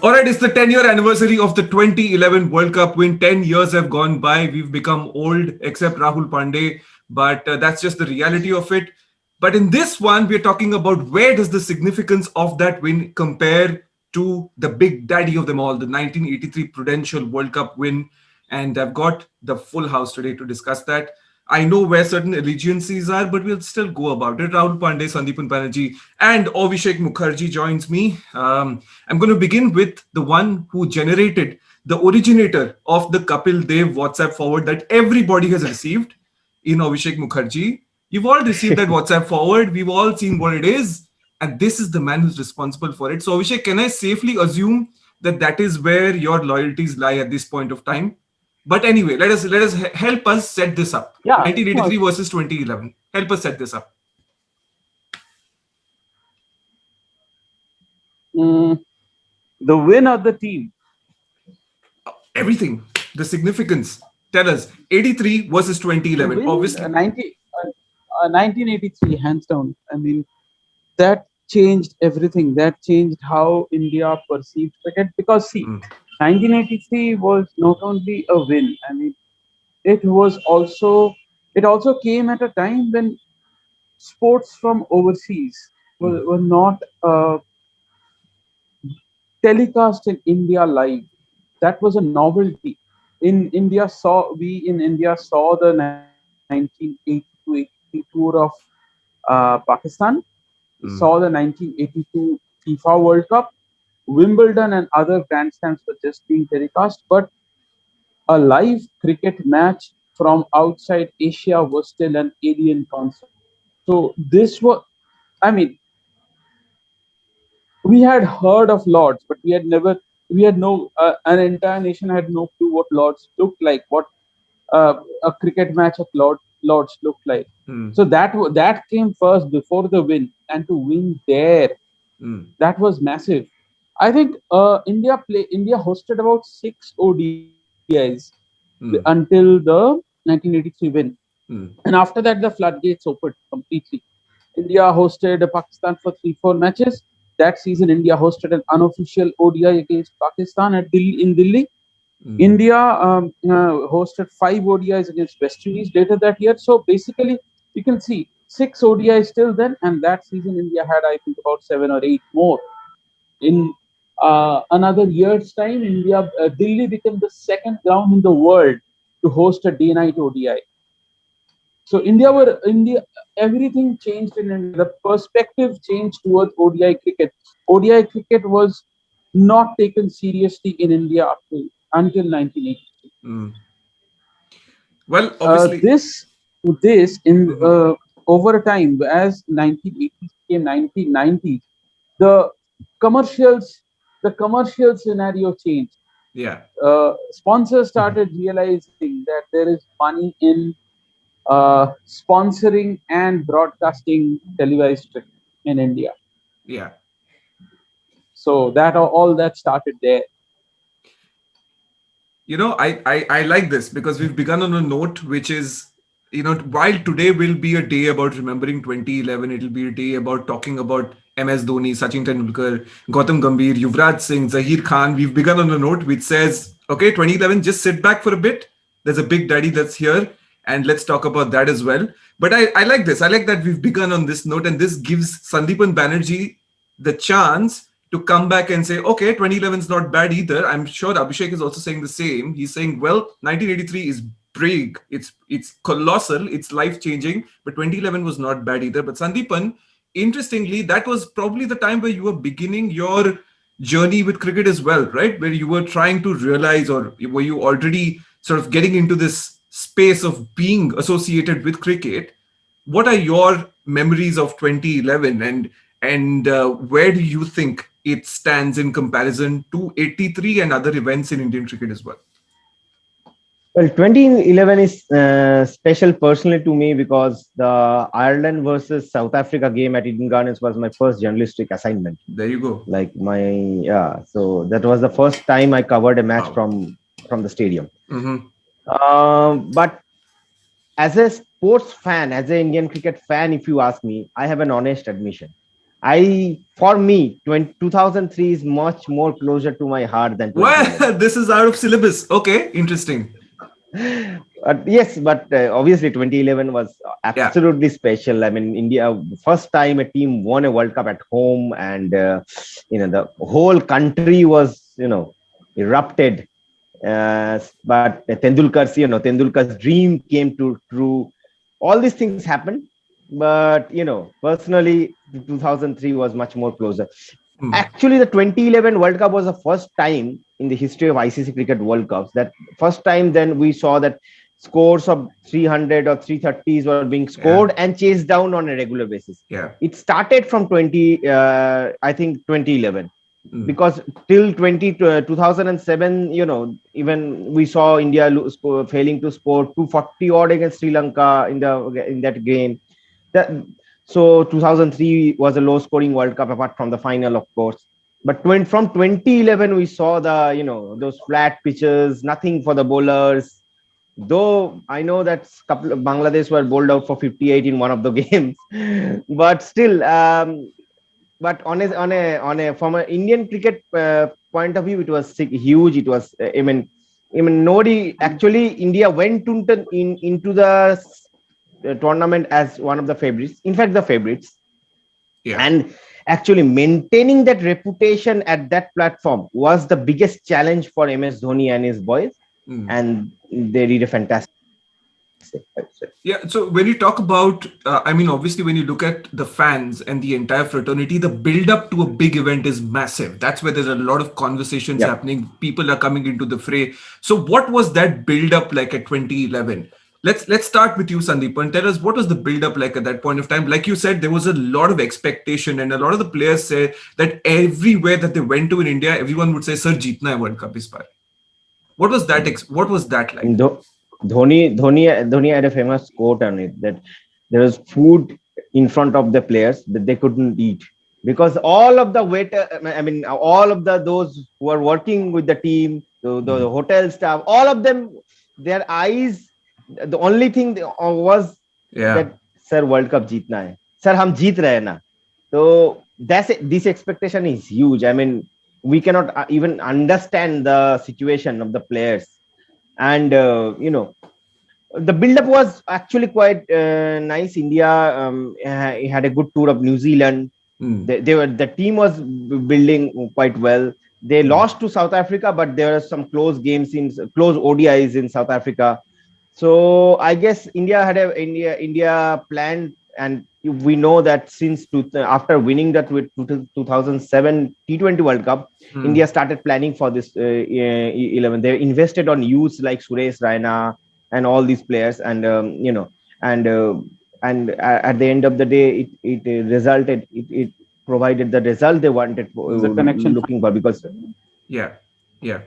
All right, it's the 10-year anniversary of the 2011 World Cup win. 10 years have gone by. We've become old, except Rahul Pandey, but that's just the reality of it. But in this one, we're talking about where does the significance of that win compare to the big daddy of them all, the 1983 Prudential World Cup win. And I've got the full house today to discuss that. I know where certain allegiances are, but we'll still go about it. Rahul Pandey, Sandeepan Banerjee, and Avishek Mukherjee joins me. I'm going to begin with the one who generated the originator of the Kapil Dev WhatsApp forward that everybody has received in Avishek Mukherjee. You've all received that WhatsApp forward. We've all seen what it is. And this is the man who's responsible for it. So, Avishek, can I safely assume that that is where your loyalties lie at this point of time? But anyway, let us help us set this up. Yeah, 1983 no, versus 2011. Help us set this up. mm, the win of the team. Everything, the significance. Tell us. 83 versus The 2011. win, Obviously. 1983, hands down. I mean, that changed everything. That changed how India perceived cricket. Because, see, Mm, 1983 was not only a win. I mean, it was also it also came at a time when sports from overseas mm, were not telecast in India live. That was a novelty. In India saw the 1982 tour of Pakistan. We mm, saw the 1982 FIFA World Cup. Wimbledon and other Grand Slams were just being telecast, but a live cricket match from outside Asia was still an alien concept. So this was, I mean, we had heard of Lords, but we had no, an entire nation had no clue what Lords looked like, what a cricket match at Lords looked like. mm, So that came first before the win, and to win there, mm, that was massive. I think India hosted about 6 ODIs mm, until the 1983 win, mm, and after that the floodgates opened completely. India hosted Pakistan for 3-4 matches. That season, India hosted an unofficial ODI against Pakistan in Delhi. mm. India hosted 5 ODIs against West Indies later that year. So basically, you can see 6 ODIs till then, and that season India had, I think, about 7 or 8 more. In another year's time, Delhi became the second ground in the world to host a day-night ODI. So India, everything changed in India. The perspective changed towards ODI cricket. ODI cricket was not taken seriously in India until 1983. Mm. Well, obviously. This in Mhm. over time, as 1980s became 1990s, the commercials the commercial scenario changed. Yeah. Sponsors started realizing that there is money in sponsoring and broadcasting televised cricket in India. Yeah. So that all that started there. I like this because we've begun on a note which is, while today will be a day about remembering 2011, it'll be a day about talking about MS Dhoni, Sachin Tendulkar, Gautam Gambhir, Yuvraj Singh, Zahir Khan. We've begun on a note which says, okay, 2011, just sit back for a bit. There's a big daddy that's here, and let's talk about that as well. But I like this. I like that we've begun on this note, and this gives Sandeepan Banerjee the chance to come back and say, okay, 2011 is not bad either. I'm sure Abhishek is also saying the same. He's saying, well, 1983 is big, it's colossal, it's life changing, but 2011 was not bad either. But Sandeepan, interestingly, that was probably the time where you were beginning your journey with cricket as well, right? Where you were trying to realize, or were you already sort of getting into this space of being associated with cricket? What are your memories of 2011, and where do you think it stands in comparison to 83 and other events in Indian cricket as well? Well, 2011 is special personally to me because the Ireland versus South Africa game at Eden Gardens was my first journalistic assignment. There you go. Like yeah, so that was the first time I covered a match Wow. from the stadium. Mm-hmm. But as a sports fan, as an Indian cricket fan, if you ask me, I have an honest admission. For me, 2003 is much more closer to my heart than 2011. Well, this is out of syllabus. Okay, interesting. Yes, but obviously 2011 was Yeah. absolutely special. I mean, India, first time a team won a World Cup at home, and the whole country was erupted. But Tendulkar's dream came to true. All these things happened, but personally, 2003 was much more closer. Hmm. Actually, the 2011 World Cup was the first time in the history of ICC Cricket World Cups that first time then we saw that scores of 300 or 330s were being Yeah. scored and chased down on a regular basis. Yeah. It started from I think 2011, Hmm. because till 2007, even we saw India failing to score 240 odd against Sri Lanka in that game. That, so 2003 was a low scoring World Cup apart from the final, of course. But from 2011, we saw those flat pitches, nothing for the bowlers. Though I know that couple of Bangladesh were bowled out for 58 in one of the games, but still, but on a from an Indian cricket point of view, it was huge. It was I mean nobody actually India went into the tournament as one of the favorites. In fact, the favorites, Yeah. and actually maintaining that reputation at that platform was the biggest challenge for MS Dhoni and his boys, Hmm. and they did a fantastic. I would say. Yeah, so when you talk about, I mean, obviously, when you look at the fans and the entire fraternity, the build up to a big event is massive. That's where there's a lot of conversations Yeah. happening. People are coming into the fray. So, what was that build up like at 2011? Let's start with you, Sandeep, and tell us what was the build up like at that point of time. Like you said, there was a lot of expectation, and a lot of the players say that everywhere that they went to in India, everyone would say, "Sir, jeetna hai World Cup is par." What was that? What was that like? Dhoni had a famous quote on it that there was food in front of the players that they couldn't eat, because all of the waiter, I mean, all of those who are working with the team, the hotel staff, all of them, their eyes, the only thing was Yeah. that sir, World Cup jeetna hai, sir, hum jeet rahe na. So this expectation is huge. I mean, we cannot even understand the situation of the players, and the build-up was actually quite nice. India had a good tour of New Zealand. Hmm. The team was building quite well. They lost to South Africa, but there are some close ODIs in South Africa. So I guess India planned, and we know that since after winning that with 2007 T20 World Cup, Hmm. India started planning for this 11. They invested on youths like Suresh Raina and all these players, and and at the end of the day, it resulted. It provided the result they wanted, The connection. looking for, because Yeah. Yeah.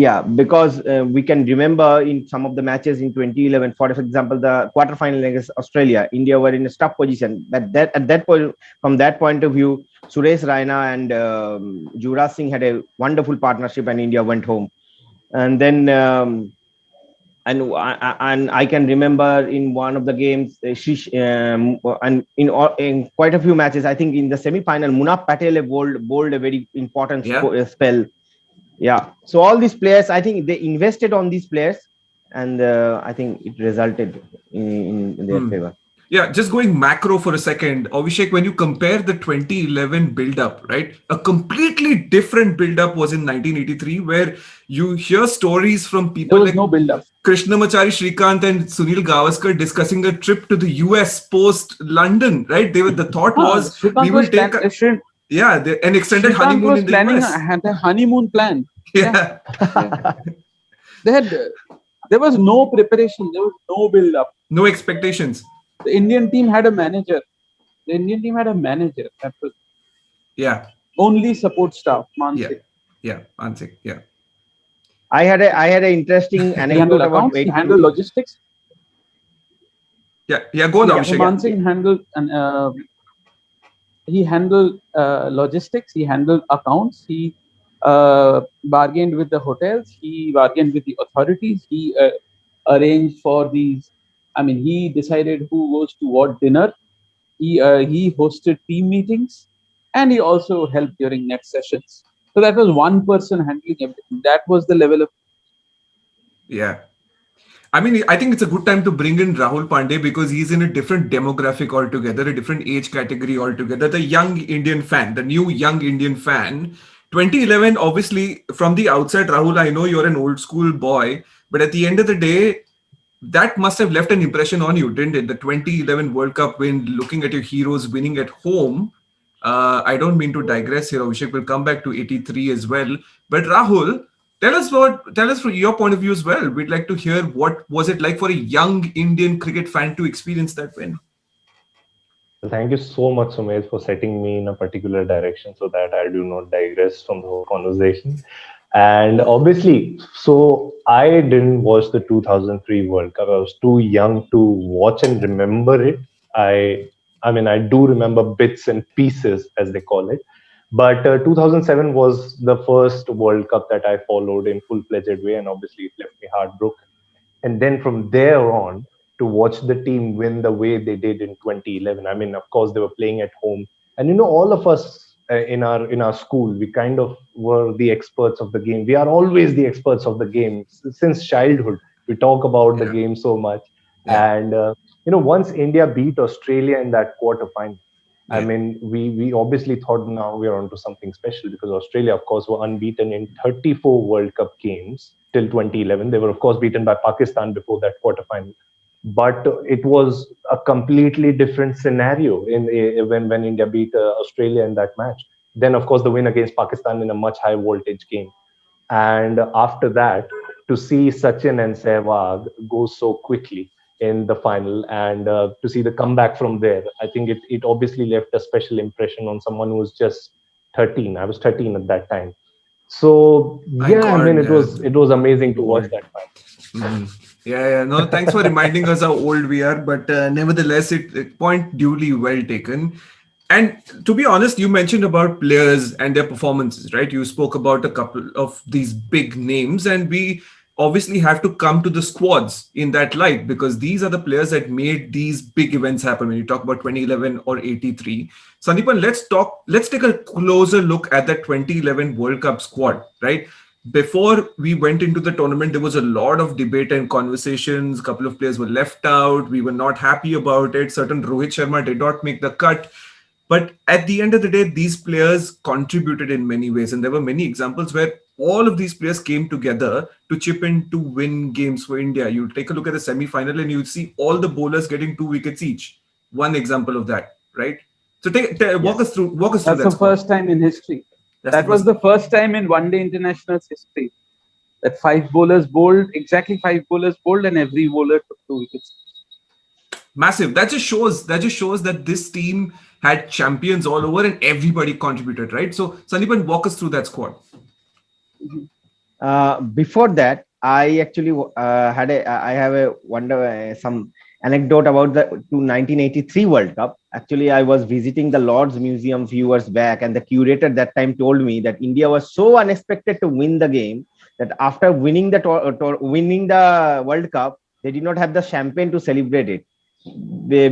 yeah, because we can remember in some of the matches in 2011, for example, the quarterfinal against Australia, India were in a tough position. That at that point, from that point of view, Suresh Raina and Yuvraj Singh had a wonderful partnership, and India went home. And then and I can remember in one of the games, and in quite a few matches, I think in the semi-final, Munaf Patel bowled a very important Yeah. spell. Yeah, so all these players, I think they invested on these players, and I think it resulted in their favor. Yeah, just going macro for a second, Abhishek, when you compare the 2011 build-up, right, a completely different build-up was in 1983, where you hear stories from There people was like no build-up. Krishnamachari Shrikant and Sunil Gavaskar discussing a trip to the US post London, right? The thought was we will take an extended Shrikant honeymoon was in the planning US. had a honeymoon plan. Yeah. There was no preparation. There was no build-up. No expectations. The Indian team had a manager. That was Yeah. only support staff. Mansingh. Yeah. Mansingh. Yeah. I had an interesting He handled anecdote about accounts. He handled logistics. Yeah. Yeah. Go on, Yeah, Abhishek. Mansingh handled he handled logistics. He handled accounts. He bargained with the hotels. He bargained with the authorities. He arranged for these. I mean, he decided who goes to what dinner. He hosted team meetings. and he also helped during net sessions. So that was one person handling everything. That was the level of. Yeah. I mean, I think it's a good time to bring in Rahul Pandey because he's in a different demographic altogether, a different age category altogether. The young Indian fan, the new young Indian fan. 2011, obviously, from the outside, Rahul, I know you're an old school boy, but at the end of the day, that must have left an impression on you, didn't it? The 2011 World Cup win, looking at your heroes winning at home. I don't mean to digress here. Abhishek will come back to 83 as well. But Rahul, tell us from your point of view as well. We'd like to hear what was it like for a young Indian cricket fan to experience that win. Well, thank you so much, Sumedh, for setting me in a particular direction so that I do not digress from the whole conversation. And obviously, so I didn't watch the 2003 World Cup. I was too young to watch and remember it. I, I mean, I do remember bits and pieces, as they call it. But 2007 was the first World Cup that I followed in full-fledged way, and obviously it left me heartbroken. And then from there on, to watch the team win the way they did in 2011. I mean, of course, they were playing at home, and all of us in our school, we kind of were the experts of the game. We are always the experts of the game since childhood. We talk about the Yeah. game so much, Yeah. and once India beat Australia in that quarter final. I Yeah. mean, we obviously thought now we are onto something special because Australia, of course, were unbeaten in 34 World Cup games till 2011. They were, of course, beaten by Pakistan before that quarterfinal, but it was a completely different scenario when India beat Australia in that match. Then, of course, the win against Pakistan in a much high voltage game. And after that, to see Sachin and Sehwag go so quickly in the final and to see the comeback from there, I think it obviously left a special impression on someone who was just 13. I was 13 at that time. So My yeah, I mean God, it was amazing to watch old. that final. Mhm. Yeah, yeah. No, thanks for reminding us how old we are. But nevertheless, it point duly well taken. And to be honest, you mentioned about players and their performances, right? You spoke about a couple of these big names, and we obviously have to come to the squads in that light because these are the players that made these big events happen. When you talk about 2011 or 83, Sandeepan, let's take a closer look at the 2011 World Cup squad, right? Before we went into the tournament, there was a lot of debate and conversations. A couple of players were left out. We were not happy about it. Certain Rohit Sharma did not make the cut. But at the end of the day, these players contributed in many ways. And there were many examples where all of these players came together to chip in to win games for India. You take a look at the semi final and you see all the bowlers getting 2 wickets each. One example of that, right? So Yes. walk us through That's that the squad. first time in history. That's the That was first. the first time in one day international's history that five bowlers bowled, exactly five bowlers bowled, and every bowler took 2 wickets. Massive. That just shows that this team had champions all over and everybody contributed, right? So Sandeepan, walk us through that squad. Mhm. Before that, I actually I have a wonder some anecdote about the 1983 World Cup. Actually, I was visiting the Lord's Museum few years back, and the curator that time told me that India was so unexpected to win the game that after winning winning the World Cup, they did not have the champagne to celebrate it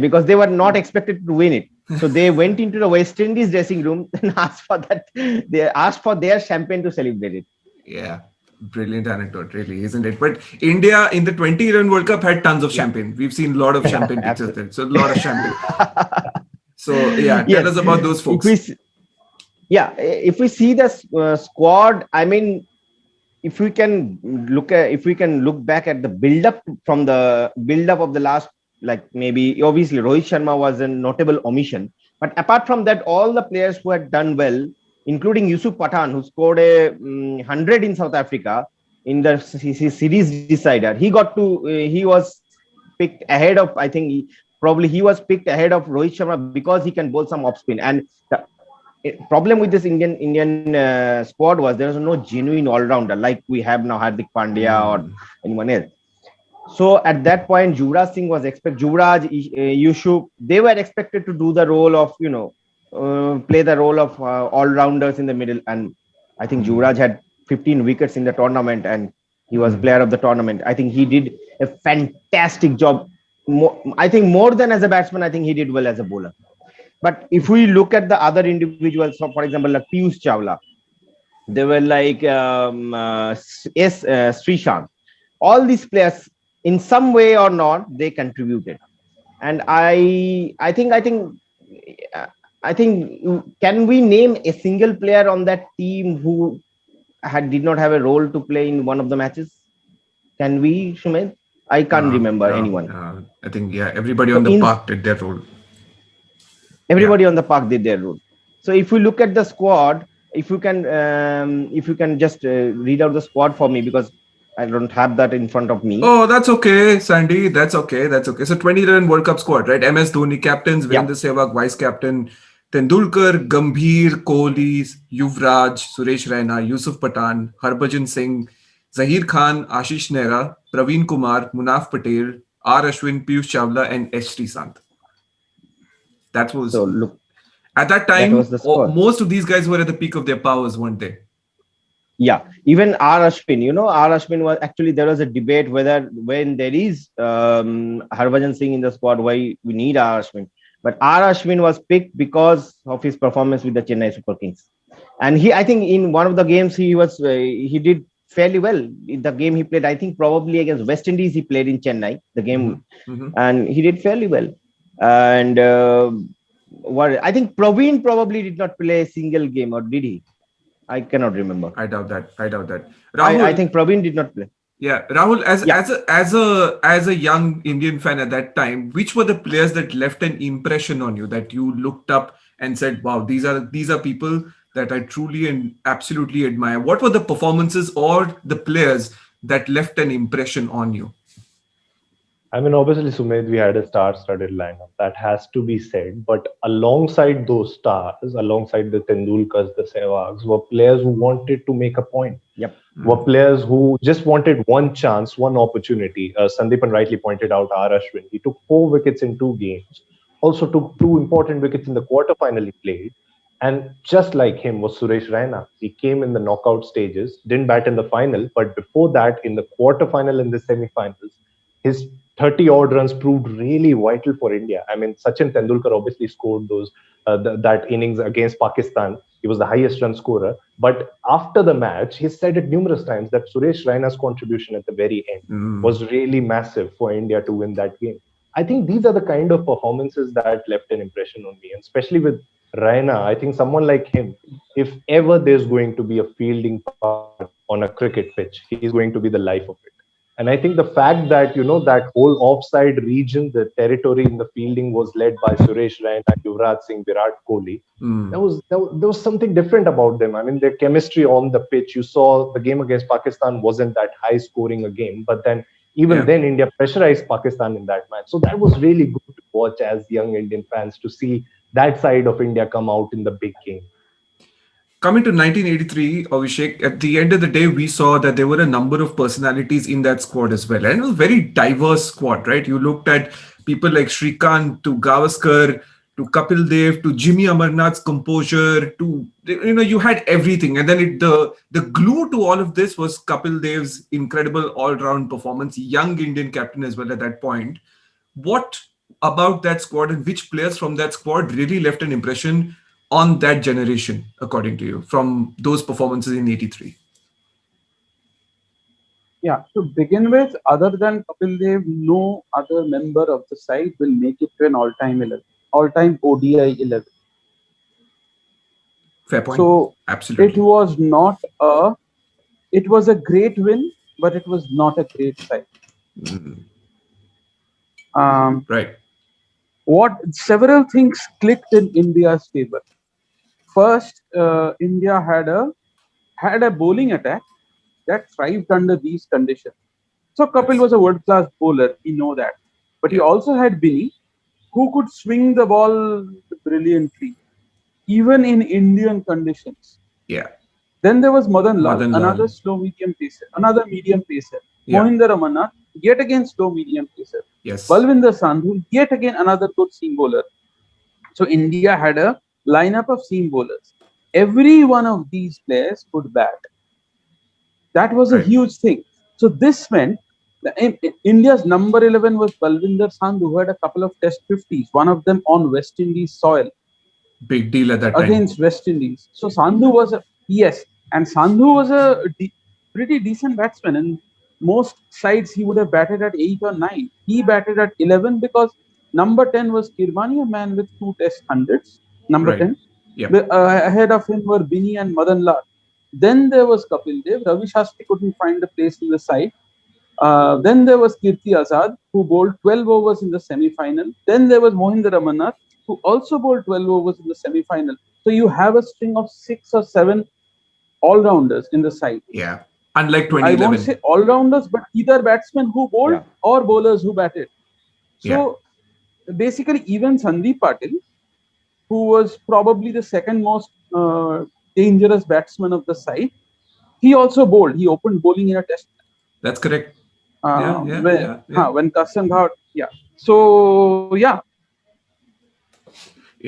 because they were not expected to win it. So they went into the West Indies dressing room and asked for that. They asked for their champagne to celebrate it. Yeah. Brilliant anecdote, really, isn't it? But India in the 2011 World Cup had tons of Yeah, champagne. We've seen a lot of champagne pictures absolutely. there. So a lot of champagne. So yeah, tell Yes, us about those if we folks. yeah, if we see the squad, I mean, if we can look back at the build up from the build up of the last, like maybe obviously Rohit Sharma was a notable omission, but apart from that, all the players who had done well, including Yusuf Pathan, who scored a 100 in South Africa in the series decider. He was picked ahead of, I think probably he was picked ahead of Rohit Sharma because he can bowl some off spin. And the problem with this Indian squad was there was no genuine all rounder like we have now, Hardik Pandya or Mm, anyone else. So at that point, Yusuf, they were expected to do the role of play the role of all rounders in the middle. And I think mm, Juvraj had 15 wickets in the tournament, and he was mm. player of the tournament. I think he did a fantastic job. I think more than as a batsman, I think he did well as a bowler. But if we look at the other individuals, so for example, like Piyush Chawla, they were like Srishant. All these players, in some way or not, they contributed. And uh, can we name a single player on that team who did not have a role to play in one of the matches? Can we, Shumed? I can't No, remember no, anyone. no. I think yeah, everybody So on the in park did their role. Yeah. everybody on the park did their role. So if we look at the squad, if you can just read out the squad for me, because I don't have that in front of me. Oh, that's okay, Sandy. That's okay. That's okay. So 2011 World Cup squad, right? MS Dhoni, captains, Yeah. Virendra Sehwag, vice captain, Tendulkar, Gambhir, Kohli, Yuvraj, Suresh Raina, Yusuf Pathan, Harbhajan Singh, Zahir Khan, Ashish Nehra, Praveen Kumar, Munaf Patel, R. Ashwin, Piyush Chawla, and S. Srishant. That was So look, at that that was time. the squad. Most of these guys were at the peak of their powers, weren't they? Yeah, even R. Ashwin, R. Ashwin was actually, there was a debate whether when there is Harbhajan Singh in the squad, why we need R. Ashwin. But R. Ashwin was picked because of his performance with the Chennai Super Kings. And I think in one of the games, he did fairly well. In the game he played, I think probably against West Indies, he played in Chennai, the game, Mm-hmm. and he did fairly well. And I think Praveen probably did not play a single game, or did he? I cannot remember. I doubt that. Rahul, I think Praveen did not play. yeah, Rahul, Yeah. as a young Indian fan at that time, which were the players that left an impression on you, that you looked up and said, "Wow, these are people that I truly and absolutely admire." What were the performances or the players that left an impression on you? I mean, obviously, Sumedh, we had a star-studded lineup. That has to be said. But alongside those stars, alongside the Tendulkars, the Sehwags, were players who wanted to make a point. Yep. Were players who just wanted one chance, one opportunity. Sandeepan rightly pointed out R. Ashwin. He took 4 wickets in 2 games. Also took 2 important wickets in the quarterfinal he played. And just like him was Suresh Raina. He came in the knockout stages, didn't bat in the final, but before that, in the quarterfinal and the semi-finals, his 30 odd runs proved really vital for India. I mean, Sachin Tendulkar obviously scored that innings against Pakistan. He was the highest run scorer. But after the match, he said it numerous times that Suresh Raina's contribution at the very end was really massive for India to win that game. I think these are the kind of performances that left an impression on me, and especially with Raina. I think someone like him, if ever there's going to be a fielding part on a cricket pitch, he's going to be the life of it. And I think the fact that, that whole offside region, the territory in the fielding was led by Suresh Raina, Yuvraj Singh, Virat Kohli. There was something different about them. I mean, their chemistry on the pitch. You saw the game against Pakistan wasn't that high scoring a game, but then then India pressurized Pakistan in that match. So that was really good to watch as young Indian fans, to see that side of India come out in the big game. Coming to 1983, Abhishek, at the end of the day, we saw that there were a number of personalities in that squad as well. And it was a very diverse squad, right? You looked at people like Shrikant to Gavaskar to Kapil Dev to Jimmy Amarnath's composure to, you had everything. And then the glue to all of this was Kapil Dev's incredible all-round performance, young Indian captain as well at that point. What about that squad and which players from that squad really left an impression on that generation, according to you, from those performances in 83? Yeah, to begin with, other than Kapil Dev, no other member of the side will make it to an all-time ODI 11. Fair point. So absolutely, it was a great win, but it was not a great side. Right. Several things clicked in India's favor. First, India had a bowling attack that thrived under these conditions. So Kapil was a world-class bowler, we know that. But he also had Binny, who could swing the ball brilliantly, even in Indian conditions. Yeah. Then there was Madan Lal, another slow medium pacer, another medium pacer. Yeah. Mohinder Amarnath, yet again slow medium pacer. Yes. Balwinder Sandhu, yet again another good seam bowler. So India had a lineup of seam bowlers. Every one of these players could bat. That was a huge thing. So this meant India's number 11 was Balwinder Sandhu, who had a couple of test 50s, one of them on West Indies soil. Big deal at that time. against West Indies. So Sandhu was a yes, and Sandhu was a pretty decent batsman. In most sides, he would have batted at 8 or 9. He batted at 11 because number 10 was Kirmani, a man with 2 Test 100s. Number Right. 10. Yep. Ahead of him were Bini and Madan Lal. Then there was Kapil Dev. Ravi Shastri couldn't find a place in the side. Then there was Kirti Azad, who bowled 12 overs in the semi-final. Then there was Mohinder Ramannath, who also bowled 12 overs in the semi-final. So you have a string of 6 or 7 all-rounders in the side. Yeah. Unlike I 2011. won't say all-rounders, but either batsmen who bowled Yeah. or bowlers who batted. Yeah. So basically, even Sandeep Patil, who was probably the second most dangerous batsman of the side, he also bowled. He opened bowling in a test. That's correct. Yeah. When Kasam Ghat, yeah. So yeah,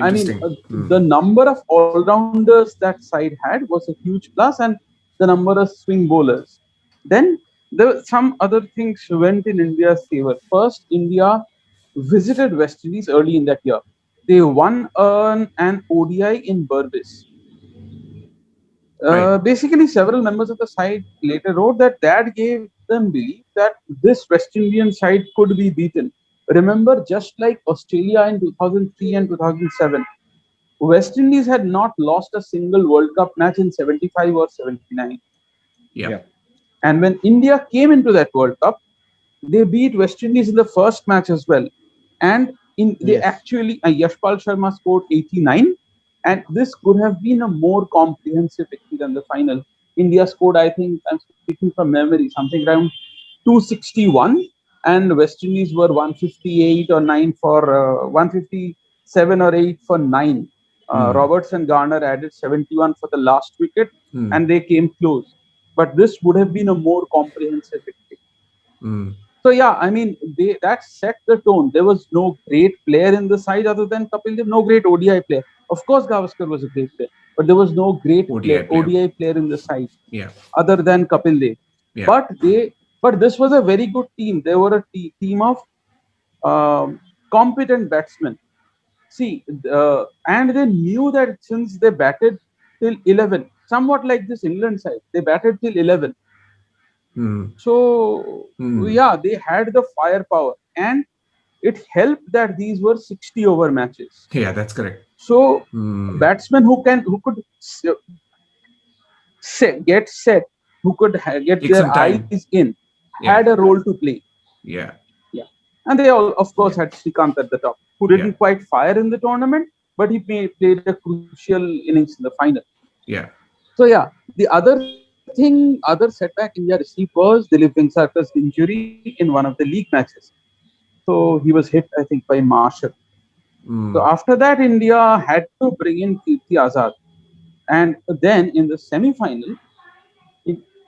I mean, Interesting. the number of all-rounders that side had was a huge plus, and the number of swing bowlers. Then there were some other things went in India's favor. First, India visited West Indies early in that year. They won an ODI in Berbice. Right. Basically, several members of the side later wrote that gave them belief that this West Indian side could be beaten. Remember, just like Australia in 2003 and 2007, West Indies had not lost a single World Cup match in 75 or 79. Yeah. Yeah. And when India came into that World Cup, they beat West Indies in the first match as well. And they Yes. actually, Yashpal Sharma scored 89, and this could have been a more comprehensive victory than the final. India scored, I think, I'm speaking from memory, something around 261, and West Indies were 158 or 9 for 157 or 8 for 9. Roberts and Garner added 71 for the last wicket, and they came close. But this would have been a more comprehensive victory. So yeah, I mean, that set the tone. There was no great player in the side other than Kapil Dev, no great ODI player. Of course, Gavaskar was a great player, but there was no great ODI player in the side other than Kapil Dev. Yeah. But this was a very good team. They were a team of competent batsmen. See, and they knew that since they batted till 11, somewhat like this England side, they batted till 11. So yeah, they had the firepower, and it helped that these were 60-over matches. Yeah, that's correct. So batsmen who could get set, who could get Take their some time. eyes in, had a role to play. Yeah. And they all, of course, had Srikanth at the top, who didn't quite fire in the tournament, but he played a crucial innings in the final. Yeah. So yeah, the other setback India received was Dilip Vengsarkar's injury in one of the league matches. So he was hit, I think, by Marshall. So after that, India had to bring in Kirti Azad. And then in the semi-final,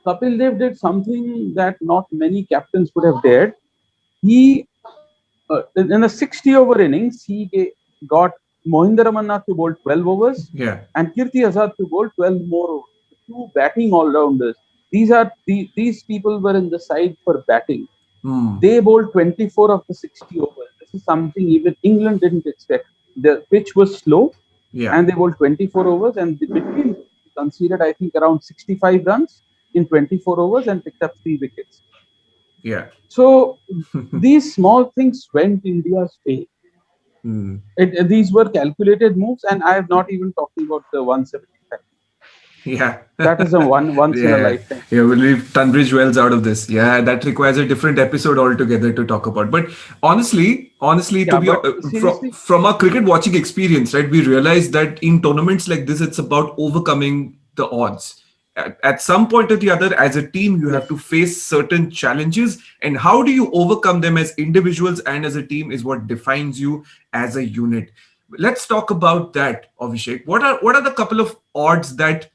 Kapil Dev did something that not many captains would have dared. He, in a 60-over innings, he got Mohinder Ramannath to bowl 12 overs and Kirti Azad to bowl 12 more overs. Two batting all-rounders. These people were in the side for batting. They bowled 24 of the 60 overs. This is something even England didn't expect. The pitch was slow, and they bowled 24 overs, and between conceded, I think, around 65 runs in 24 overs and picked up 3 wickets. Yeah. So these small things went India's way. These were calculated moves, and I have not even talking about the 175. Yeah. That is a once in a lifetime. Yeah, we'll leave Tunbridge Wells out of this. Yeah, that requires a different episode altogether to talk about. But honestly, from our cricket watching experience, right, we realized that in tournaments like this, it's about overcoming the odds. At some point or the other, as a team, you have to face certain challenges, and how do you overcome them as individuals and as a team is what defines you as a unit. Let's talk about that, Abhishek. What are the couple of odds that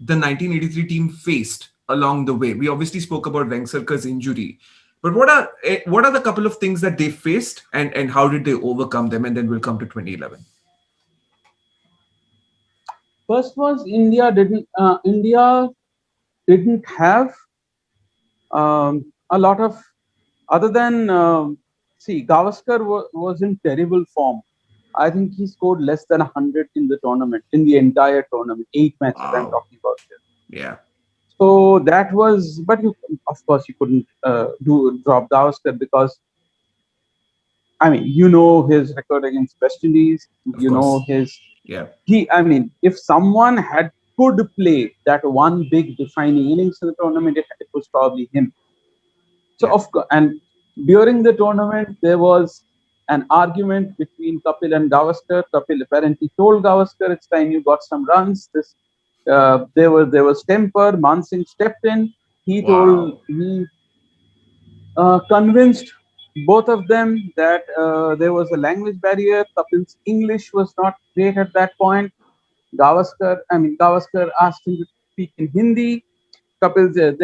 the 1983 team faced along the way? We obviously spoke about Vengsarkar's injury, but what are the couple of things that they faced, and how did they overcome them? And then we'll come to 2011. First was India didn't have a lot of, other than Gavaskar was in terrible form. I think he scored less than 100 in the tournament, in the entire tournament. 8 matches I'm Wow. talking about here. Yeah. So that was, but you, of course, you couldn't do drop Gavaskar because, I mean, you know his record against West Indies. Of You know course. his Yeah. I mean, if someone could play that one big defining innings in the tournament, it was probably him. So Yeah. of course, and during the tournament, there was an argument between Kapil and Gavaskar. Kapil apparently told Gavaskar, "It's time you got some runs." There was temper. Man Singh stepped in. Wow. He convinced both of them that there was a language barrier. Kapil's English was not great at that point. Gavaskar asked him to speak in Hindi. Kapil said,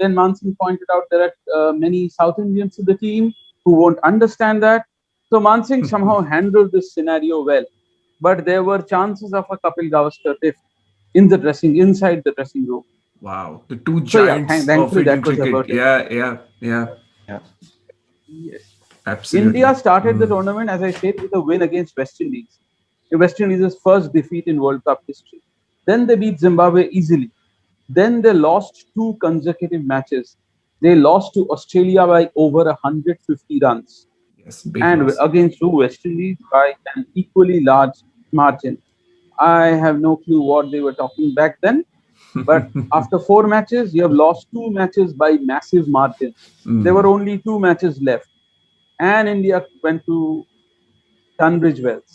then Man Singh pointed out there are many South Indians in the team who won't understand that. So Man Singh somehow handled this scenario well, but there were chances of a Kapil Gavaskar rift inside the dressing room. Wow. The two So yeah, giants of thankfully Indian that was cricket. averted. Yeah. Yeah. Yeah. Yeah. Yes. Absolutely. India started the Mm. tournament, as I said, with a win against West Indies. West Indies' first defeat in World Cup history. Then they beat Zimbabwe easily. Then they lost two consecutive matches. They lost to Australia by over 150 runs Yes. Big and loss. against two West Indies by an equally large margin. I have no clue what they were talking back then, but after four matches, you have lost two matches by massive margins. There were Mm. only two matches left, and India went to Tunbridge Wells.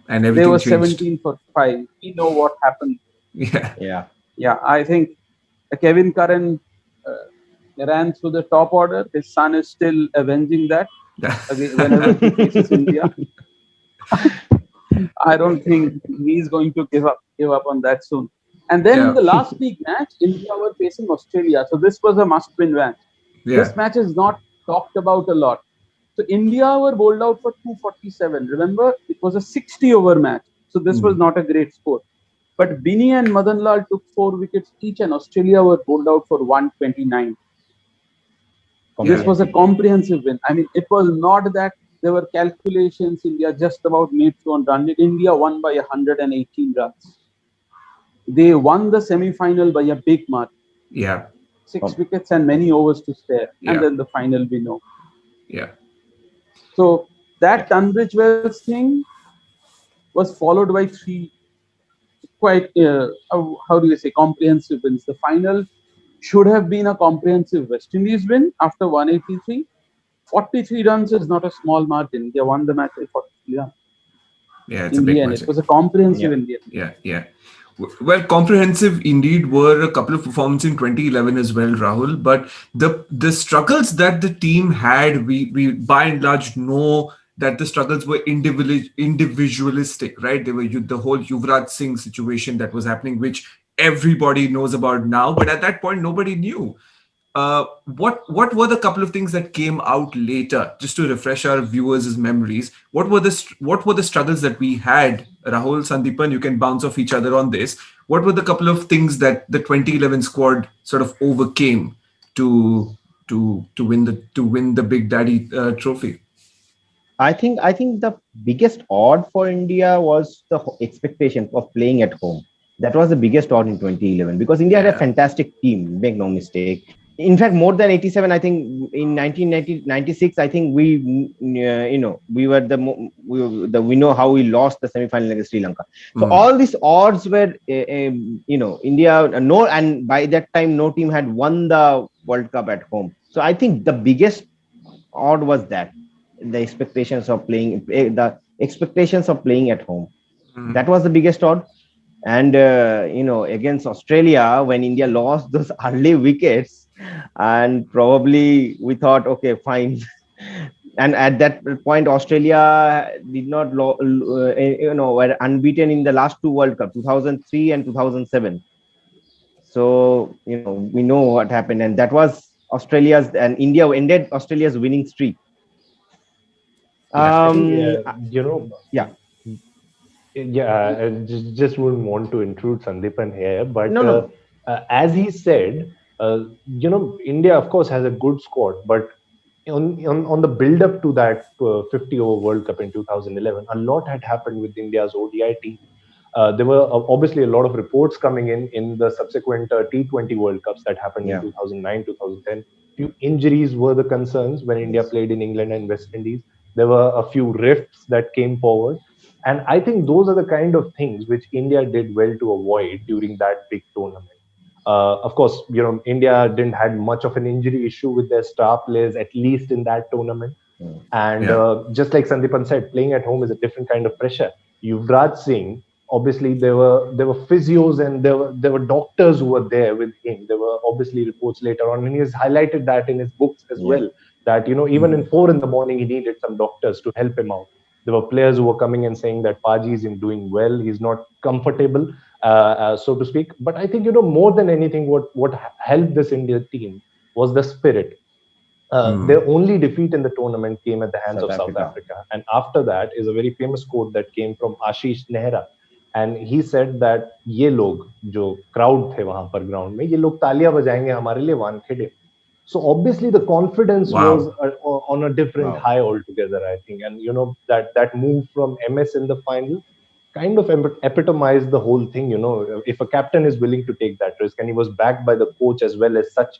And They everything were changed. 17 for 5. We know what happened. Yeah. Yeah. Yeah, I think Kevin Curran ran through the top order. His son is still avenging that whenever he faces India. I don't think he's going to give up on that soon. And then in Yeah. the last league match, India were facing Australia. So this was a must-win match. Yeah. This match is not talked about a lot. So India were bowled out for 247. Remember, it was a 60-over match. So this was Mm. not a great score. But Bini and Madan Lal took 4 wickets each, and Australia were bowled out for 129. This Yeah. was a Comprehensive. comprehensive win. I mean, it was not that there were calculations. India just about made through on run. India won by 118 runs. They won the semi-final by a big margin, Yeah. six Com- wickets and many overs to spare. And Yeah. then the final we know. Yeah. So yeah. that Tunbridge Wells thing was followed by three quite, how do you say, comprehensive wins. The final should have been a comprehensive West Indies win after 183. 43 runs is not a small margin. They won the match by 43 runs. Yeah. It's a In the big end, it margin. was a comprehensive Yeah. Indian. Yeah. Yeah. Well, comprehensive indeed were a couple of performances in 2011 as well, Rahul. But the struggles that the team had, we by and large know that the struggles were individualistic, right? They were the whole Yuvraj Singh situation that was happening, which everybody knows about now. But at that point, nobody knew. What were the couple of things that came out later, just to refresh our viewers' memories? What were the struggles that we had? Rahul, Sandeepan, you can bounce off each other on this. What were the couple of things that the 2011 squad sort of overcame to to win the Big Daddy trophy? I think the biggest odd for India was the expectation of playing at home. That was the biggest odd in 2011 because India had a Yeah, fantastic team. Make no mistake. In fact, more than 87, I think in 1996, I think we were we know how we lost the semi-final against Sri Lanka. So mm, all these odds were India no, and by that time no team had won the World Cup at home. So I think the biggest odd was that the expectations of playing at home. mm. That was the biggest odd. And against Australia, when India lost those early wickets, and probably we thought, okay, fine. And at that point, Australia did not were unbeaten in the last two World Cup, 2003 and 2007. So we know what happened, and that was Australia's, and India ended Australia's winning streak. Yeah, I think, Yeah. I just wouldn't want to intrude Sandeepan here, but No, no. as he said, India, of course, has a good squad, but on the build up to that 50 over World Cup in 2011, a lot had happened with India's ODI team. There were obviously a lot of reports coming in the subsequent T20 World Cups that happened in 2009, 2010. Few injuries were the concerns when India played in England and West Indies. There were a few rifts that came forward. And I think those are the kind of things which India did well to avoid during that big tournament. Of course, India didn't had much of an injury issue with their star players, at least in that tournament. And just like Sandipan said, playing at home is a different kind of pressure. Yuvraj Singh, obviously there were physios and there were doctors who were there with him. There were obviously reports later on, and he has highlighted that in his books as well. That even in 4 in the morning, he needed some doctors to help him out. There were players who were coming and saying that Paji isn't doing well. He's not comfortable, so to speak. But I think more than anything, what helped this India team was the spirit. Their only defeat in the tournament came at the hands of South Africa. And after that is a very famous quote that came from Ashish Nehra. And he said that ये लोग जो crowd थे वहां पर ground में, ये लोग तालियां बजाएंगे हमारे लिए Wankhede. So obviously the confidence was on a different high altogether, I think. And that move from MS in the final kind of epitomized the whole thing. If a captain is willing to take that risk, and he was backed by the coach as well as such.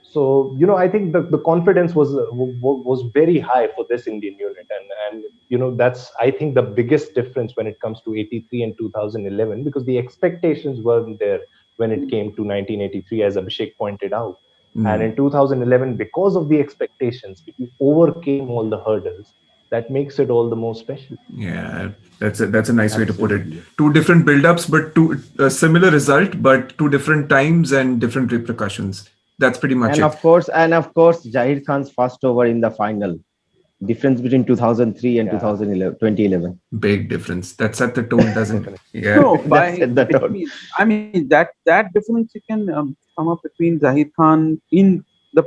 So I think the confidence was very high for this Indian unit, and that's, I think, the biggest difference when it comes to 83 and 2011, because the expectations weren't there when it came to 1983, as Abhishek pointed out. And in 2011, because of the expectations, if you overcame all the hurdles, that makes it all the more special. Yeah, that's a nice way to put it. Two different build-ups, but a similar result, but two different times and different repercussions. That's pretty much and it. Of course, Zahir Khan's first over in the final. Difference between 2003 and 2011. Big difference. That set the tone, doesn't it? Yeah. No, I mean that difference you can come up between Zahir Khan in the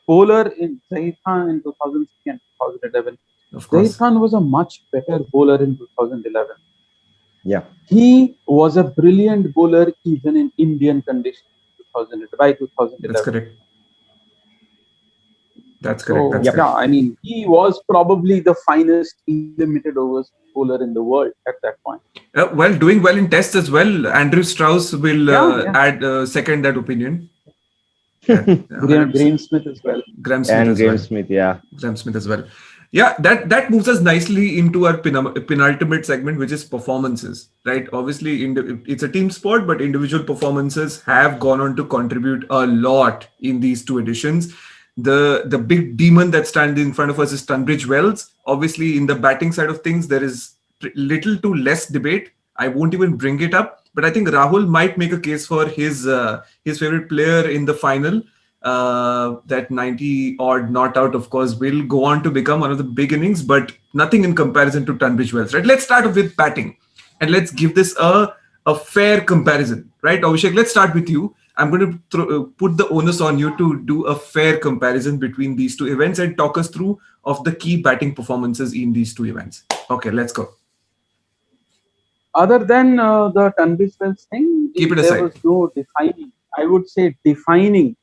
bowler in Zahir Khan in 2003 and 2011. Zahir Khan was a much better bowler in 2011. Yeah, he was a brilliant bowler even in Indian conditions. By 2011. That's correct. That's correct. So, I mean, he was probably the finest limited overs bowler in the world at that point. Doing well in tests as well. Andrew Strauss will add second that opinion. Graeme Smith as well. Graeme Smith as well. Yeah, that moves us nicely into our penultimate segment, which is performances, right? Obviously, it's a team sport, but individual performances have gone on to contribute a lot in these two editions. The big demon that stands in front of us is Tunbridge Wells. Obviously, in the batting side of things, there is little to less debate. I won't even bring it up, but I think Rahul might make a case for his favorite player in the final. That 90-odd not out, of course, will go on to become one of the big innings, but nothing in comparison to Tunbridge Wells, right? Let's start with batting, and let's give this a fair comparison, right? Abhishek, let's start with you. I'm going to put the onus on you to do a fair comparison between these two events and talk us through of the key batting performances in these two events. Okay, let's go. Other than the Tunbridge Wells thing, keep it aside. There was no defining, I would say, defining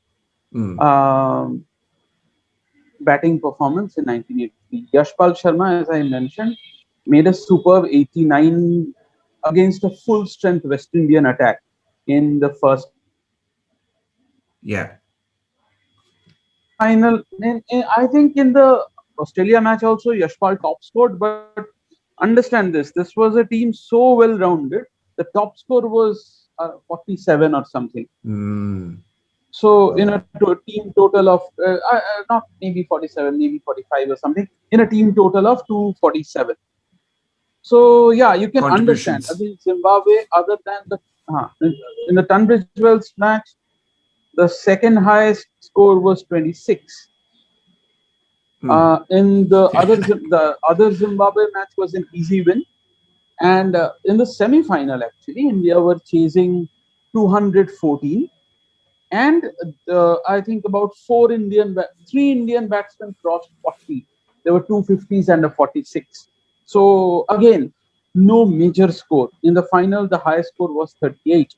batting performance in 1983. Yashpal Sharma, as I mentioned, made a superb 89 against a full strength West Indian attack in the first final. I think in the Australia match also, Yashpal top scored, but understand this was a team so well rounded. The top score was 47 or something. So in a team total of not maybe 47, maybe 45 or something, in a team total of 247. So you can understand. Against Zimbabwe, other than in the Tunbridge Wells match, the second highest score was 26. In the other Zimbabwe match was an easy win, and in the semi-final, actually, India were chasing 214. And I think about 3 Indian batsmen crossed 40. There were 250s and a 46. So again, no major score. In the final, the highest score was 38.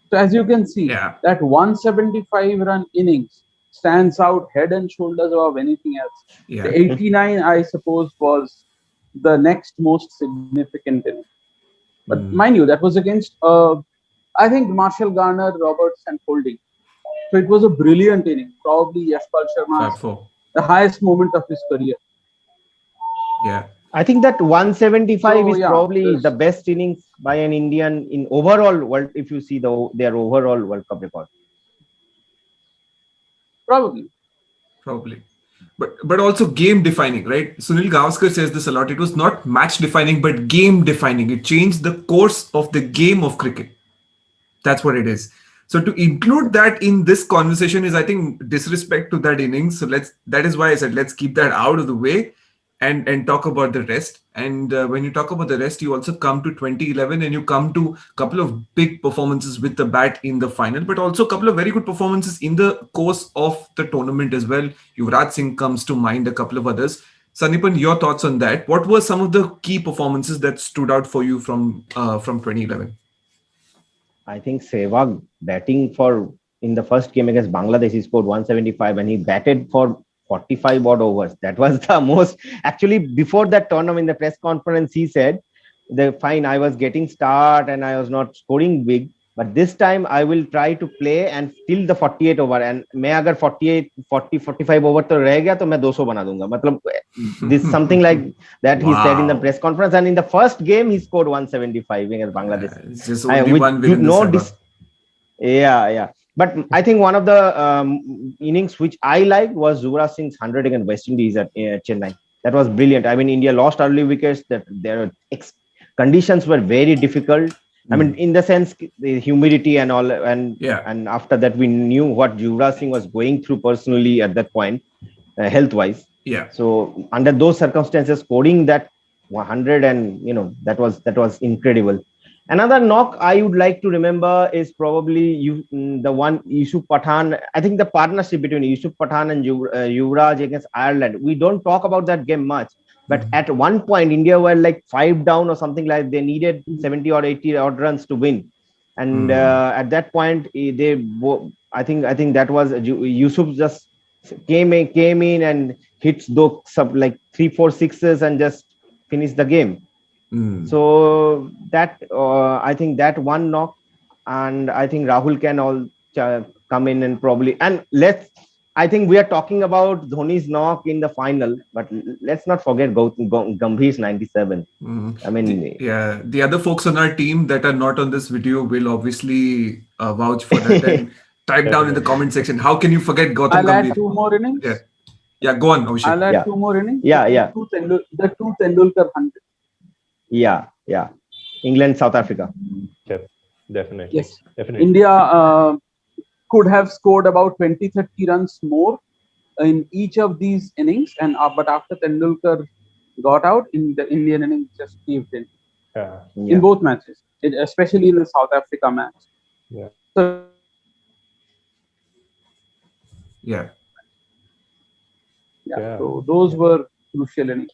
So as you can see, that 175-run innings stands out head and shoulders above anything else. Yeah. The 89, I suppose, was the next most significant inning. But Mm. mind you, that was against, I think, Marshall Garner, Roberts, and Holding. So it was a brilliant inning, probably Yashpal Fab Sharma's Four. the highest moment of his career. Yeah. I think that 175 So is yeah, probably the best innings by an Indian in overall world. If you see their overall World Cup record, probably. Probably. But also game defining, right? Sunil Gavaskar says this a lot. It was not match defining, but game defining. It changed the course of the game of cricket. That's what it is. So to include that in this conversation is, I think, disrespect to that innings. So that is why I said let's keep that out of the way and talk about the rest. And when you talk about the rest, you also come to 2011 and you come to a couple of big performances with the bat in the final, but also a couple of very good performances in the course of the tournament as well. Yuvraj Singh comes to mind, a couple of others. Sanipan, your thoughts on that? What were some of the key performances that stood out for you from 2011? I think Sehwag batting for in the first game against Bangladesh, he scored 175 and he batted for 45 odd overs. That was the most. Actually, before that tournament, in the press conference, he said, "The fine, I was getting start and I was not scoring big, but this time I will try to play and till the 48 over. And मैं अगर 48, 40, 45 over तो रह गया तो मैं 200 बना दूंगा." मतलब this something like that he said in the Wow. press conference. And in the first game, he scored 175 against Bangladesh. It's just only With one win in the no Sabah. yeah. But I think one of the innings which I liked was Yuvraj Singh's 100 against West Indies at Chennai. That was brilliant. I mean, India lost early wickets. That their conditions were very difficult. I mean, in the sense, the humidity and all, Yeah. and after that, we knew what Yuvraj Singh was going through personally at that point, health-wise. Yeah. So under those circumstances, scoring that 100 and that was incredible. Another knock I would like to remember is probably the one Yusuf Pathan. I think the partnership between Yusuf Pathan and Yuvraj against Ireland. We don't talk about that game much, but at one point India were like 5 down or something like they needed 70 or 80 odd runs to win, and at that point I think that was Yusuf just came in and hits those like 3-4 sixes and just finished the game. So that I think that one knock, and I think Rahul can all come in and probably I think we are talking about Dhoni's knock in the final, but let's not forget Gambhir's 97. I mean, the other folks on our team that are not on this video will obviously vouch for that. And type down in the comment section. How can you forget Gautam I'll add Gambhir? 2 more innings. Yeah, go on, Abhishek. I'll add 2 more innings. Yeah. The two Tendulkar 100. Yeah. England, South Africa. Yep, definitely. Yes. Definitely. India could have scored about 20-30 runs more in each of these innings, and but after Tendulkar got out, in the Indian innings just caved in. In both matches, especially in the South Africa match. Yeah. So, Yeah. So those were crucial innings.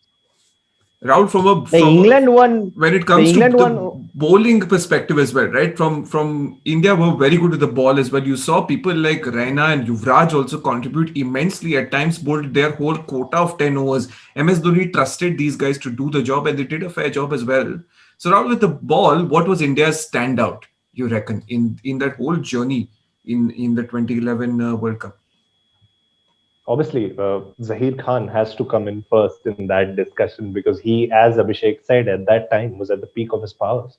Rahul, from England one, when it comes to the bowling perspective as well, right? From India were very good with the ball as well. You saw people like Raina and Yuvraj also contribute immensely. At times bowled their whole quota of 10 overs. MS Dhoni trusted these guys to do the job, and they did a fair job as well. So Rahul, with the ball, what was India's standout, you reckon, in that whole journey in the 2011 World Cup? Obviously, Zaheer Khan has to come in first in that discussion because he, as Abhishek said, at that time was at the peak of his powers.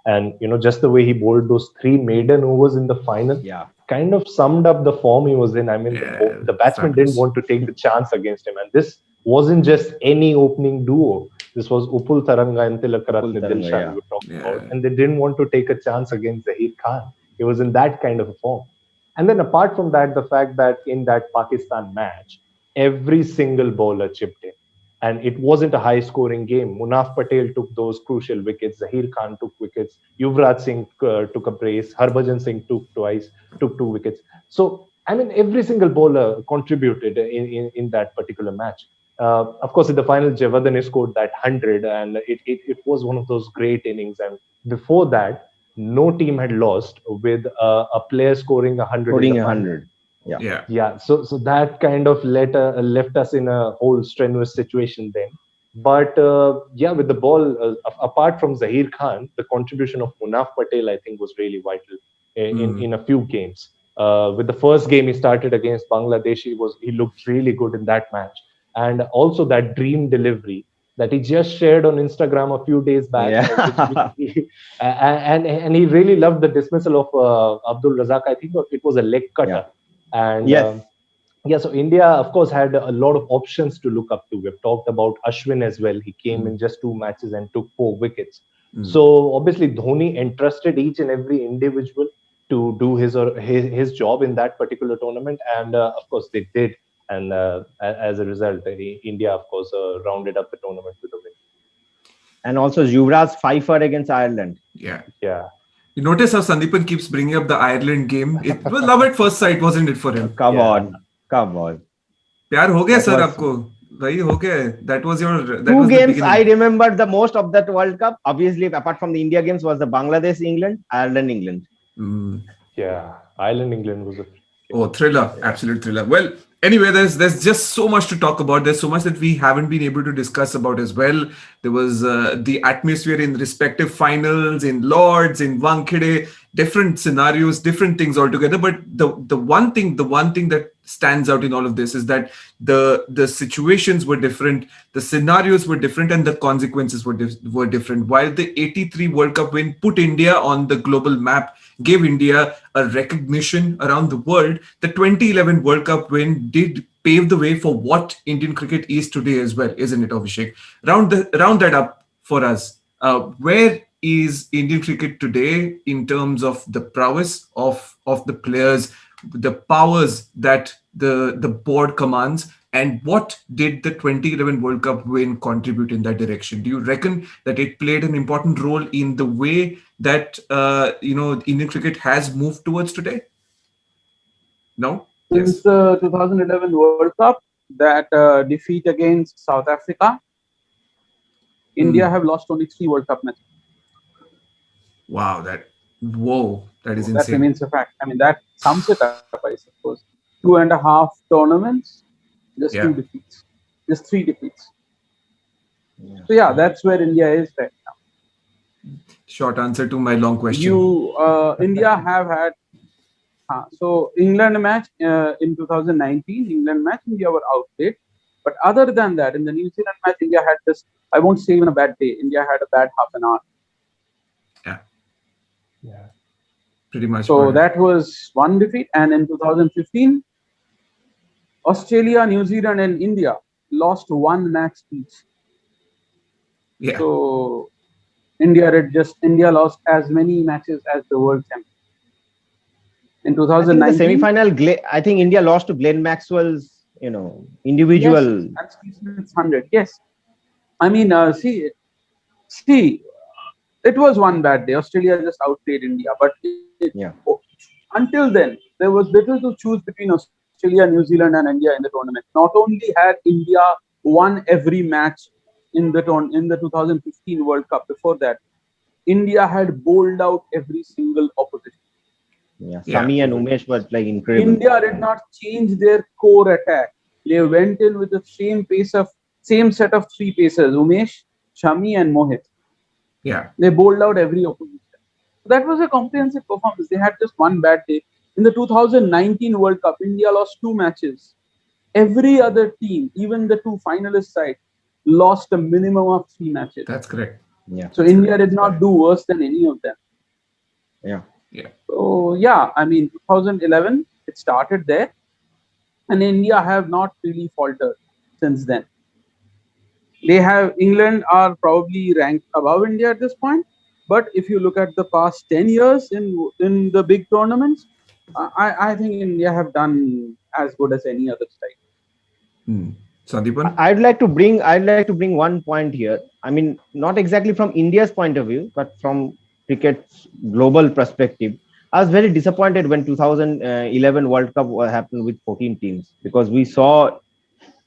And, just the way he bowled those 3 maiden overs in the final kind of summed up the form he was in. I mean, the batsman didn't want to take the chance against him. And this wasn't just any opening duo. This was Upul Taranga and Tilakaratne Dilshan we were talking about. And they didn't want to take a chance against Zaheer Khan. He was in that kind of a form. And then apart from that, the fact that in that Pakistan match, every single bowler chipped in. And it wasn't a high-scoring game. Munaf Patel took those crucial wickets. Zaheer Khan took wickets. Yuvraj Singh took a brace. Harbhajan Singh took 2 wickets. So, I mean, every single bowler contributed in that particular match. Of course, in the final, Javadani scored that 100, and it was one of those great innings. And before that, no team had lost with a player scoring 100. Scoring 100. Yeah. Yeah, so that kind of left us in a whole strenuous situation then. But yeah, with the ball, apart from Zahir Khan, the contribution of Munaf Patel, I think, was really vital in a few games. With the first game he started against Bangladesh, he looked really good in that match, and also that dream delivery that he just shared on Instagram a few days back, which Yeah. and he really loved the dismissal of Abdul Razak. I think it was a leg Yeah. cutter, and Yes. yeah, so India, of course, had a lot of options to look up to. We've talked about Ashwin as well. He came in just 2 matches and took 4 wickets. So obviously, Dhoni entrusted each and every individual to do his job in that particular tournament, and of course, they did. And as a result, India, of course, rounded up the tournament with a win. And also Yuvraj Pfeiffer against Ireland. Yeah. Yeah. You notice how Sandeepan keeps bringing up the Ireland game. It was love at first sight, wasn't it, for him? Come Yeah. on. Come on. प्यार हो गया That sir was आपको भाई हो गया that was your that two was the games beginning. I remember the most of that World Cup. Obviously, apart from the India games, was the Bangladesh England, Ireland England. Yeah, Ireland England was a Oh, thriller, absolute thriller. Well, anyway, there's just so much to talk about. There's so much that we haven't been able to discuss about as well. There was the atmosphere in respective finals, in Lords, in Wankhede, different scenarios, different things altogether. But the one thing that stands out in all of this is that the situations were different, the scenarios were different, and the consequences were different. While the '83 World Cup win put India on the global map, gave India a recognition around the world, the 2011 World Cup win did pave the way for what Indian cricket is today as well, isn't it, Abhishek? Round that up for us. Where is Indian cricket today in terms of the prowess of the players, the powers that the board commands, and what did the 2011 World Cup win contribute in that direction? Do you reckon that it played an important role in the way that Indian cricket has moved towards today? No? Since Yes. the 2011 World Cup, that defeat against South Africa, India have lost only 3 World Cup matches. Wow, that is That insane. remains a fact. I mean, that sums it up, I suppose. 2.5 tournaments, just Yeah. 2 defeats, just 3 defeats. So yeah, that's where India is right now. Short answer to my long question. India have had so England match in 2019, England match, India were outplayed. But other than that, in the New Zealand match, India had just, I won't say even a bad day. India had a bad half an hour. yeah. Pretty much. So that was one defeat. And in 2015, Australia, New Zealand, and India lost 1 match each. Yeah. So India lost as many matches as the world champion. In I think 2019, the semi-final. I think India lost to Glenn Maxwell's, individual. yes, and Steve Smith's 100. Yes, I mean, see, it was one bad day. Australia just outplayed India, but Yeah. until then, there was little to choose between Australia, New Zealand, and India in the tournament. Not only had India won every match in the 2015 World Cup, before that, India had bowled out every single opposition. Yeah. Yeah. Sami and Umesh were like incredible. India did not change their core attack. They went in with the same set of 3 pacers, Umesh, Shami, and Mohit. Yeah. They bowled out every opposition. So that was a comprehensive performance. They had just one bad day. In the 2019 World Cup, India lost 2 matches. Every other team, even the 2 finalist sides, lost a minimum of 3 matches. That's correct. Yeah. So India did not do worse than any of them. Yeah. Yeah. So yeah, I mean, 2011, it started there. And India have not really faltered since then. England are probably ranked above India at this point. But if you look at the past 10 years in the big tournaments, I think India have done as good as any other side. Sandeepan? I'd like to bring one point here. I mean, not exactly from India's point of view, but from cricket's global perspective. I was very disappointed when 2011 World Cup happened with 14 teams, because we saw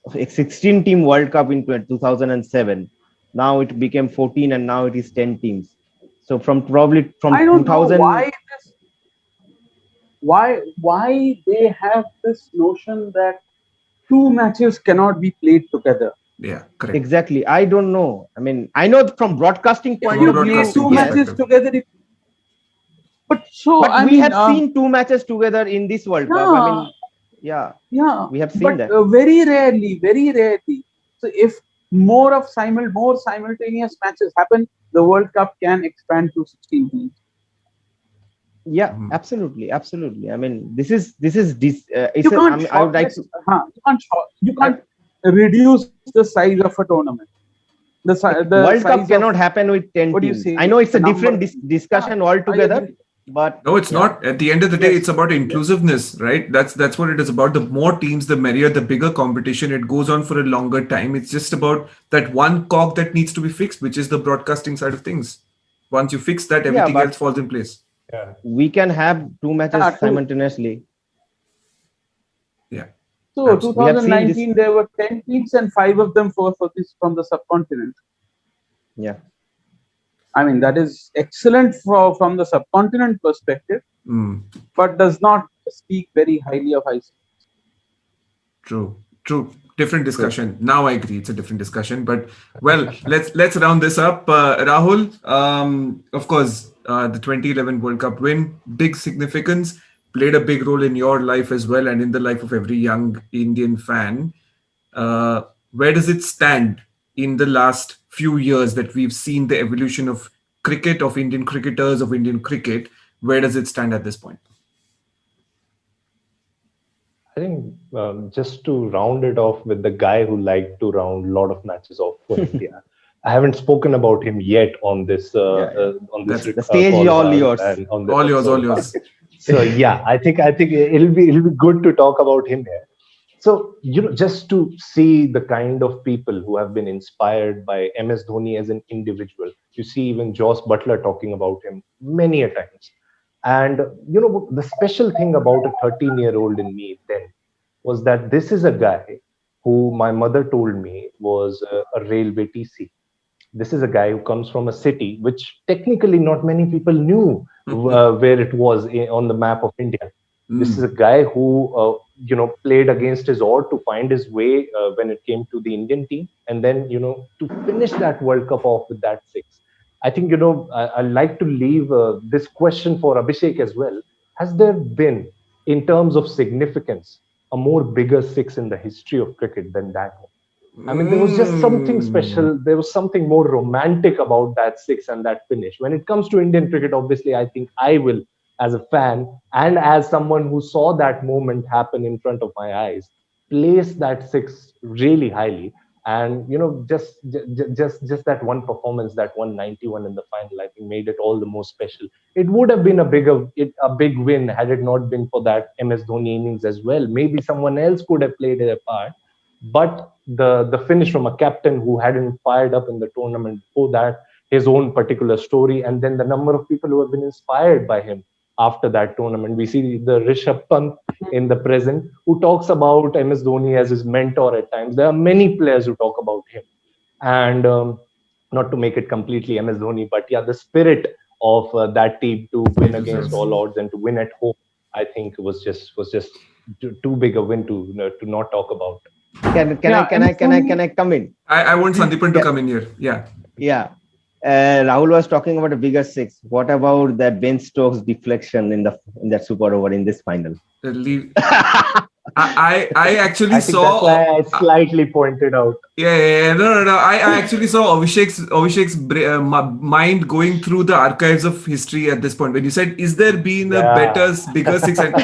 a 16-team World Cup in 2007. Now it became 14, and now it is 10 teams. So from I don't know 2000. why this. why they have this notion that two matches cannot be played together. Yeah, correct. Exactly. I don't know. I mean, I know from broadcasting If point From a you of play view, broadcasting two yes. matches perspective. together, but so But I we mean, have seen two matches together in this World Cup. I yeah, mean, yeah, yeah, we have seen but that. very rarely, very rarely. So if more simultaneous matches happen, the World Cup can expand to 16 teams. Yeah, Mhm. absolutely, absolutely. I mean, this. It's You a. I can't mean, I would like shortlist. to. You I, can't reduce the size of a tournament. The World size Cup of, cannot happen with what 10 do you teams. say, I know the it's a number. different Yeah, discussion I altogether, agree. but No, it's yeah, not. At the end of the day, Yes, it's about yes. inclusiveness, right? That's what it is about. The more teams, the merrier, the bigger competition. It goes on for a longer time. It's just about that one cog that needs to be fixed, which is the broadcasting side of things. Once you fix that, yeah, everything else but falls in place. Yeah. we can have two Yeah, matches simultaneously. Yeah, so absolutely. We have seen this. 2019 there were 10 teams and five of them for this from the subcontinent. Yeah, I mean, that is excellent from the subcontinent perspective, Mm, but does not speak very highly of ICC. true. True. Different true. discussion. Now I agree, it's a different discussion. But well, let's round this up. Rahul, of course, the 2011 World Cup win, big significance, played a big role in your life as well, and in the life of every young Indian fan. Uh, where does it stand in the last few years that we've seen the evolution of cricket, of Indian cricketers, of Indian cricket? Where does it stand at this point? I think just to round it off with the guy who liked to round a lot of matches off for India. I haven't spoken about him yet Yeah, yeah. on this That's The stage is call, all Rahul, yours. and on this all yours, all episode, Rahul. yours. So yeah, I think it'll be good to talk about him here. So just to see the kind of people who have been inspired by MS Dhoni as an individual. You see even Joss Butler talking about him many a times. And the special thing about a 13-year-old in me then was that this is a guy who my mother told me was a railway TC. This is a guy who comes from a city which technically not many people knew where it was on the map of India. This is a Mm. guy who played against his odds to find his way when it came to the Indian team, and then to finish that World Cup off with that six. I think I like to leave this question for Abhishek as well. Has there been, in terms of significance, a more bigger six in the history of cricket than that one? I mean, there was just something Mm. special. There was something more romantic about that six and that finish. When it comes to Indian cricket, obviously, I think I will, as a fan and as someone who saw that moment happen in front of my eyes, place that six really highly. And just that one performance, that 191 in the final, I think made it all the more special. It would have been a big win had it not been for that MS Dhoni innings as well. Maybe someone else could have played a part, but the finish from a captain who hadn't fired up in the tournament before that, his own particular story, and then the number of people who have been inspired by him after that tournament. We see the Rishabh Pant in the present who talks about MS Dhoni as his mentor at times. There are many players who talk about him, and not to make it completely MS Dhoni, but yeah, the spirit of that team to win against Yes. all odds and to win at home, I think was just too big a win to not talk about. Yeah, MS Can Dhoni. I come in? I want Sandipan to Yeah, come in here. Yeah. yeah. Rahul was talking about a bigger six. What about that Ben Stokes deflection in that super over in this final? Leave. I actually I think that's saw. why I slightly pointed out. Yeah. No. I actually saw Abhishek's mind going through the archives of history at this point. When you said, "Is there been a Yeah. better, bigger six?" and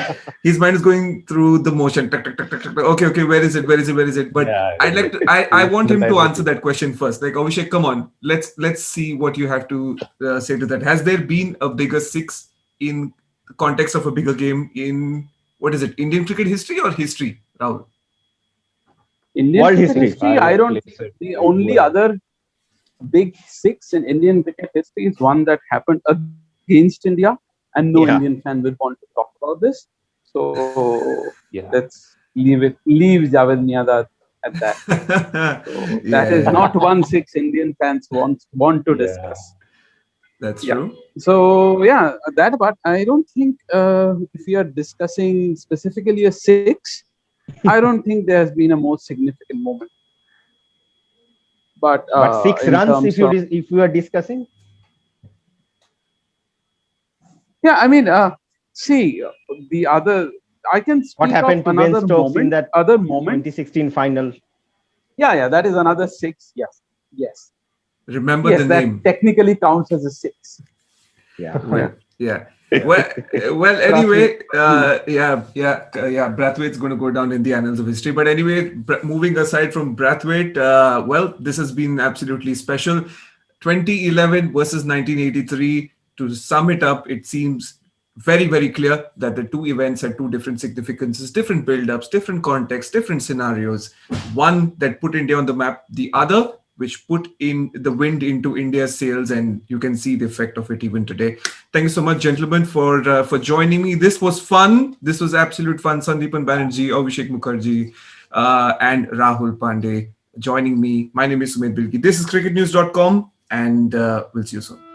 his mind is going through the motion. Tuck, tuck, tuck, tuck, tuck. Okay. Where is it? Where is it? Where is it? But Yeah, I'd like to. I he's want him to answer simultaneously. that question first. Like Abhishek, come on. Let's see what you have to say to that. Has there been a bigger six in the context of a bigger game in what is it? Indian cricket history or history, Rahul? Indian World cricket history. history, I I would don't place think it the as only well. other big six in Indian cricket history is one that happened against India, and no Indian Yeah. fan will want to talk about this. So Yeah. let's leave Javed Miandad at that. So that is Yeah. not one six Indian fans want to Yeah. discuss. That's Yeah. true. So yeah, that apart, I don't think if we are discussing specifically a six, I don't think there has been a more significant moment. But But 6 runs, in terms of, if you are discussing, yeah, I mean, see, the other, I can what speak of happened to Ben another Stokes in moment, that other moment. 2016 final? Yeah, that is another six. Yes, yes, Remember the yes. That name. technically counts as a six. Yeah. Yeah. Yeah. Yeah. Well. Anyway, yeah. Brathwaite's going to go down in the annals of history. But anyway, moving aside from Brathwaite, well, this has been absolutely special. 2011 versus 1983. To sum it up, it seems very, very clear that the two events had two different significances, different build-ups, different contexts, different scenarios. One that put India on the map, the other which put in the wind into India's sails, and you can see the effect of it even today. Thank you so much, gentlemen, for joining me. This was fun. This was absolute fun. Sandeepan Banerjee, Abhishek Mukherjee, and Rahul Pandey joining me. My name is Sumit Bilgi. This is cricketnews.com, and we'll see you soon.